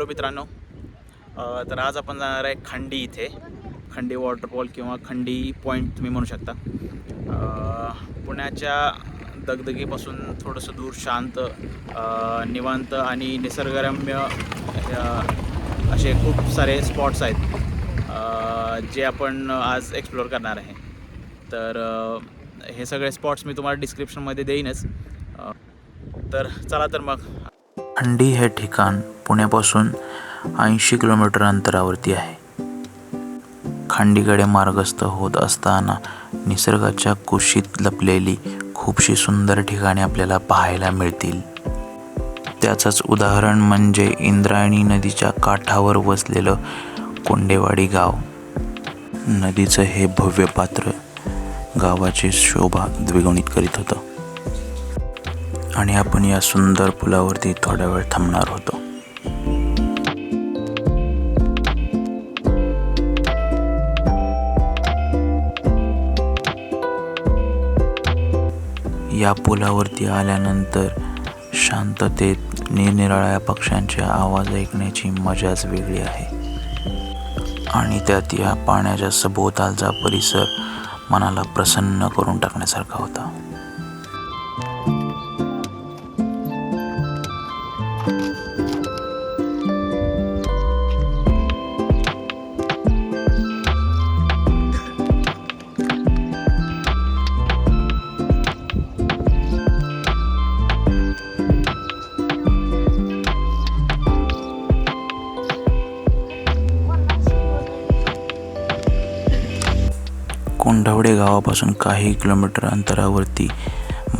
Hello मित्रांनो, तर आज आपण जाणार आहे खंडी इथे. खंडी वॉटरफॉल किंवा खंडी पॉईंट तुम्ही म्हणू शकता. पुण्याच्या दगदगीपासून थोडंसं दूर, शांत, निवांत आणि निसर्गरम्य असे खूप सारे स्पॉट्स आहेत जे आपण आज एक्सप्लोअर करणार आहे. तर हे सगळे स्पॉट्स मी तुम्हाला डिस्क्रिप्शनमध्ये देईनच. तर चला तर मग. खंडी हे ठिकाण पुण्यापासून 80 किलोमीटर अंतरावरती आहे. खंडीकडे मार्गस्थ होत असताना निसर्गाच्या कुशीत लपलेली खूपशी सुंदर ठिकाणे आपल्याला पाहायला मिळतील. त्याचंच उदाहरण म्हणजे इंद्रायणी नदीच्या काठावर वसलेलं कोंडेवाडी गाव. नदीचं हे भव्य पात्र गावाची शोभा द्विगुणित करीत होतं आणि आपण या सुंदर पुलावरती थोडा वेळ थांबणार होतो. या पुलावरती आल्यानंतर शांततेत निरनिराळ्या पक्ष्यांचे आवाज ऐकण्याची मजाच वेगळी आहे आणि त्यात या पाण्याच्या सभोवतालचा परिसर मनाला प्रसन्न करून टाकण्यासारखा होता. कोंढवडे गावापासून काही किलोमीटर अंतरावरती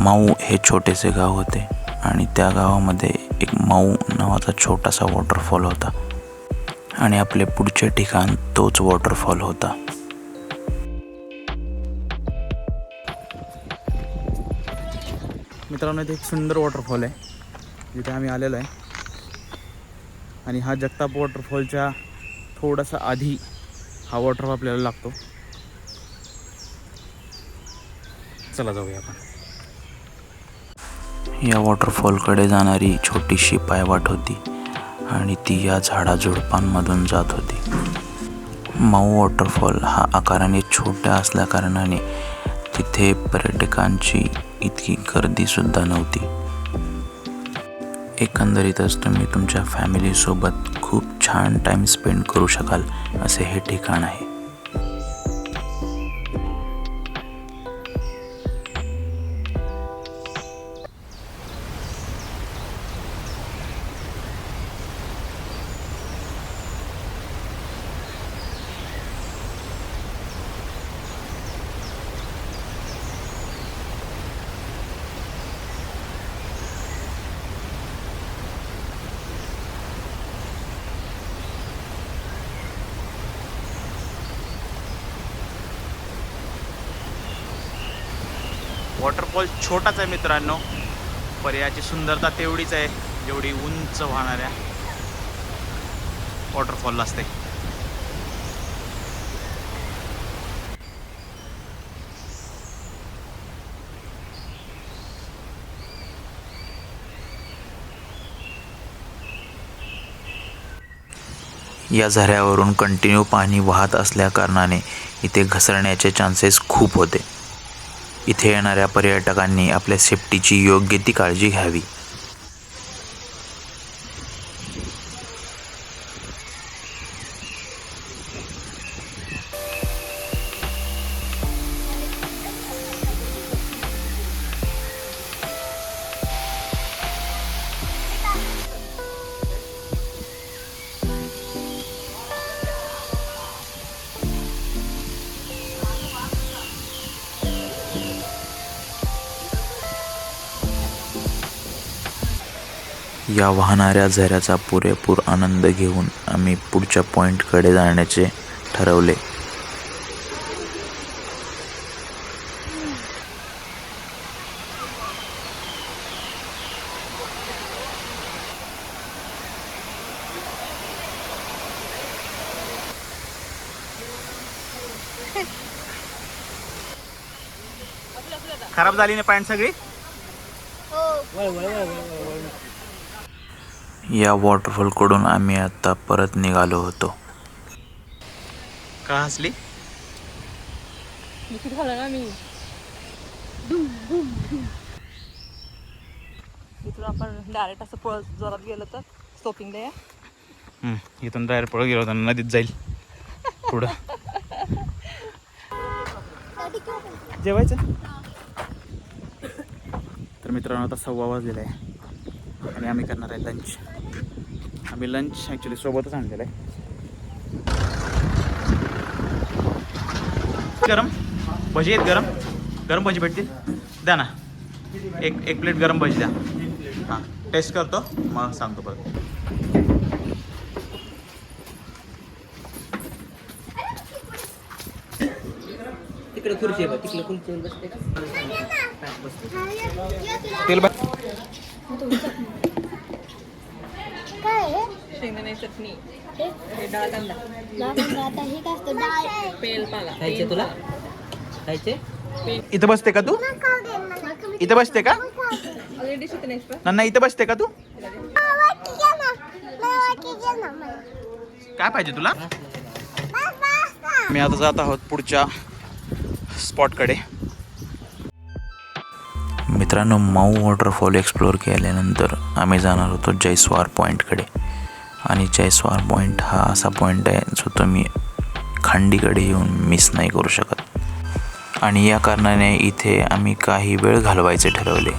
माऊ हे छोटेसे गाव होते आणि त्या गावामध्ये एक माऊ नावाचा छोटासा वॉटरफॉल होता आणि आपले पुढचे ठिकाण तोच वॉटरफॉल होता. मित्रांनो, इथे एक सुंदर वॉटरफॉल आहे जिथे आम्ही आलेलो आहे आणि हा जगताप वॉटरफॉलच्या थोडासा आधी हा वॉटरफॉल आपल्याला लागतो. चला जाऊया आपण. या वॉटरफॉलकडे जाणारी छोटीशी पायवाट होती आणि ती या झाडाझुडपांमधून जात होती. माऊ वॉटरफॉल हा आकाराने छोटा असल्याकारणाने तिथे पर्यटकांची इतकी गर्दीसुद्धा नव्हती. एकंदरीतच तुम्ही तुमच्या फॅमिलीसोबत खूप छान टाईम स्पेंड करू शकाल असे हे ठिकाण आहे. वॉटरफॉल छोटाच आहे मित्रांनो, पण याची सुंदरता तेवढीच आहे जेवढी उंच वाहणाऱ्या वॉटरफॉलला असते. या झऱ्यावरून कंटिन्यू पाणी वाहत असल्याकारणाने इथे घसरण्याचे चान्सेस खूप होते. इथे येणाऱ्या पर्यटकांनी आपल्या सेफ्टीची योग्य ती काळजी घ्यावी. या वाहणाऱ्या झऱ्याचा पुरेपूर आनंद घेऊन आम्ही पुढच्या पॉईंटकडे जाण्याचे ठरवले. खराब झाली ना पॅन्ट सगळी. या वॉटरफॉलकडून आम्ही आता परत निघालो होतो. का हसली? झालं ना मी इथून आपण डायरेक्ट असं पळत जोरात गेलं तर स्टॉपिंगला या. इथून डायरेक्ट पळत गेलो होता नदीत जाईल पुढं. जेवायचं तर मित्रांनो आता 6:15 वाजलेला आहे आणि आम्ही करणार आहे लंच. आम्ही लंच ॲक्च्युली सोबतच आणलेलं आहे. गरम भजी आहेत, गरम गरम भजी भेटतील, द्या ना. एक प्लेट गरम भजी द्या. हां टेस्ट करतो मग सांगतो परत. तिकडे खुर्ची आहे बघ, तिकडे खुर्चीवर बसते का? तेल शेंगदाणे चटणी, डाळ कांदा, पेल पाला. खायचे तुला? खायचे? इथं बसते का तू? इथं बसते का? ऑलरेडी शिकून एक्स्ट्रा. नन्ना इथं बसते का तू? काय पाहिजे तुला? मी आता जात आहोत पुढच्या स्पॉटकडे. मित्रांनो, माऊ वॉटरफॉल एक्सप्लोअर केल्यानंतर आम्ही जाणार होतो जयस्वार पॉईंटकडे. आणि जयस्वार पॉईंट हा असा पॉईंट आहे जो तुम्ही खंडीकडे येऊन मिस नाही करू शकत. आणि या कारणाने इथे आम्ही काही वेळ घालवायचे ठरवले.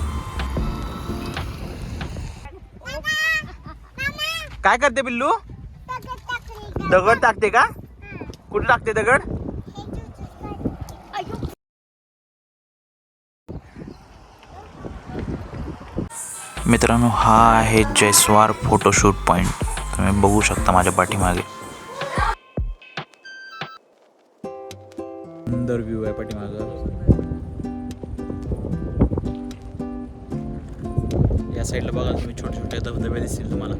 काय करते बिल्लू? दगड टाकते का? कुठे टाकते दगड? मित्रांनो, हा आहे जयस्वार फोटोशूट पॉईंट. तुम्ही बघू शकता माझ्या पाठीमागे. सुंदर व्ह्यू आहे पाठीमागं. या साईडला बघा तुम्ही, छोटे छोटे धबधबे दिसतील तुम्हाला.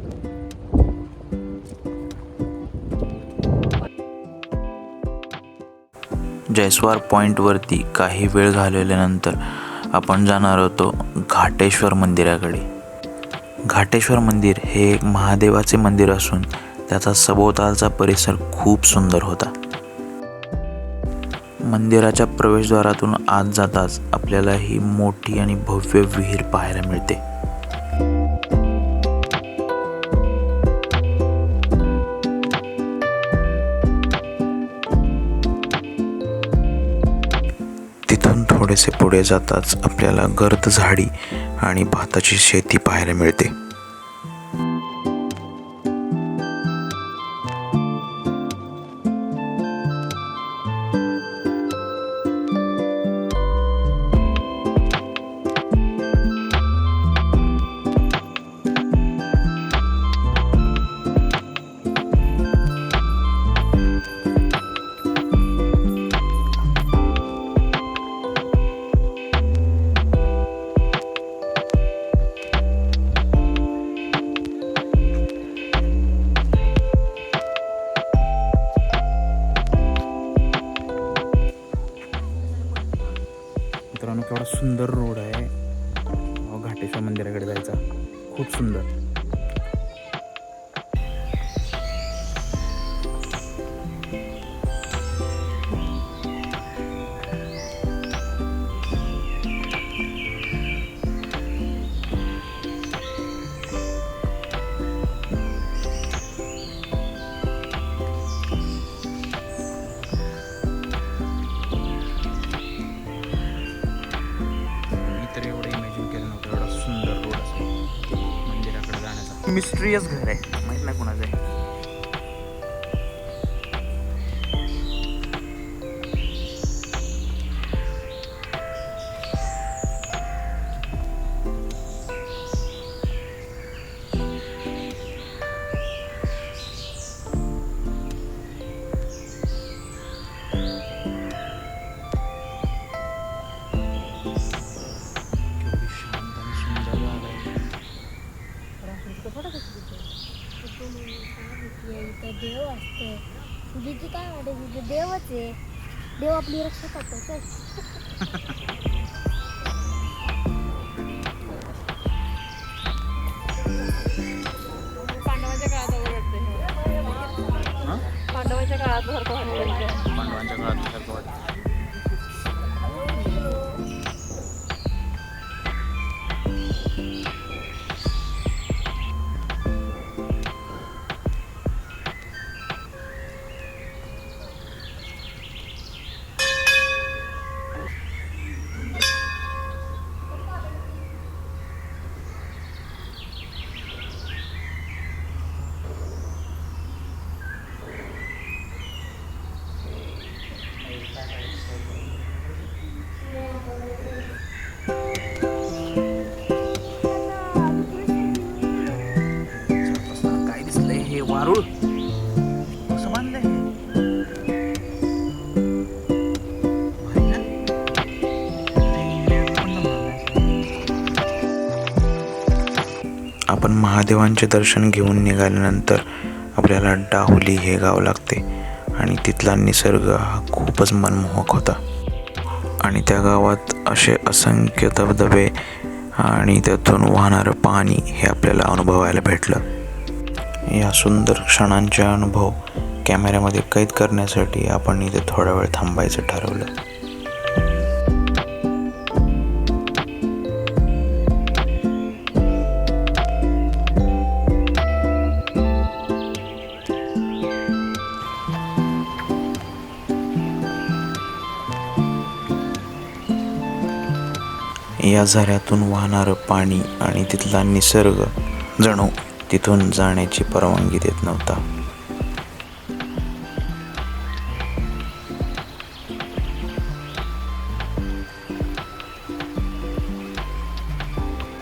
जयस्वार पॉईंटवरती काही वेळ घालवल्यानंतर आपण जाणार होतो घाटेश्वर मंदिराकडे. घाटेश्वर मंदिर हे एक महादेवाचे मंदिर असून त्याचा सभोवतालचा परिसर खूप सुंदर होता. मंदिराच्या प्रवेशद्वारातून आत जाताच आपल्याला ही मोठी आणि भव्य विहीर पाहायला मिळते. तिथून थोडेसे पुढे जाताच आपल्याला गर्द झाडी आणि भाताची शेती पाहायला मिळते. मित्रांनो, केवढा सुंदर रोड आहे घाटेश्वर मंदिराकडे जायचा. खूप सुंदर. मिस्ट्रियस घर आहे, माहित नाही कोणाचं आहे. देव असते तुझी काय वाटत तुझे देवच आहे. देव आपली रक्षा करतो. काळातल्यासारखं वाटतं. पांडवांच्या काळात सारखं वाटतं. काय दिसलंय हे वारूळ कसं बांधलंय भारी ना? आपण महादेवांचे दर्शन घेऊन निघाल्यानंतर आपल्याला डाहुली हे गाव लागते आणि तिथला निसर्ग हा खूपच मनमोहक होता. आणि त्या गावात असे असंख्य धबधबे आणि त्यातून वाहणारं पाणी हे आपल्याला अनुभवायला भेटलं. या सुंदर क्षणांचे अनुभव कॅमेऱ्यामध्ये कैद करण्यासाठी आपण इथे थोडा वेळ थांबायचं ठरवलं. या झऱ्यातून वाहणारं पाणी आणि तिथला निसर्ग जणू तिथून जाण्याची परवानगी देत नव्हता.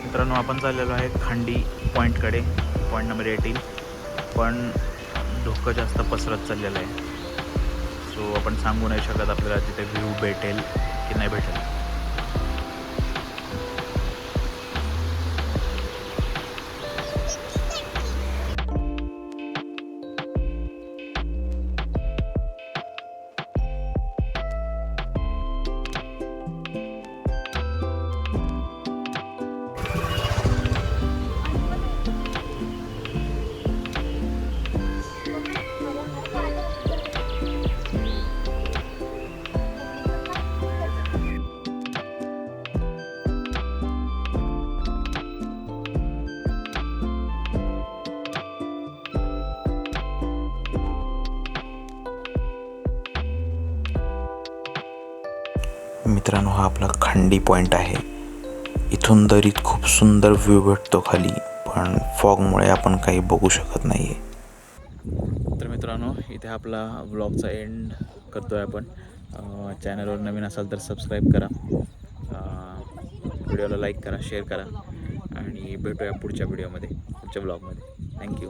मित्रांनो, आपण चाललेलो आहे खांडी पॉईंटकडे, पॉईंट नंबर 18. पण धोकं जास्त पसरत चाललेलं आहे. सो आपण सांगू नाही शकत आपल्याला तिथे व्ह्यू भेटेल की नाही भेटेल. मित्रांनो, हा आपला खांडी पॉईंट आहे. इथून दरीत खूप सुंदर व्ह्यू भेटतो खाली, पण फॉगमुळे आपण काही बघू शकत नाही आहे. तर मित्रांनो, इथे आपला व्लॉगचा एंड करतो आहे आपण. चॅनलवर नवीन असाल तर सबस्क्राईब करा, व्हिडिओला लाईक करा, शेअर करा आणि भेटूया पुढच्या व्हिडिओमध्ये, पुढच्या ब्लॉगमध्ये. थँक्यू.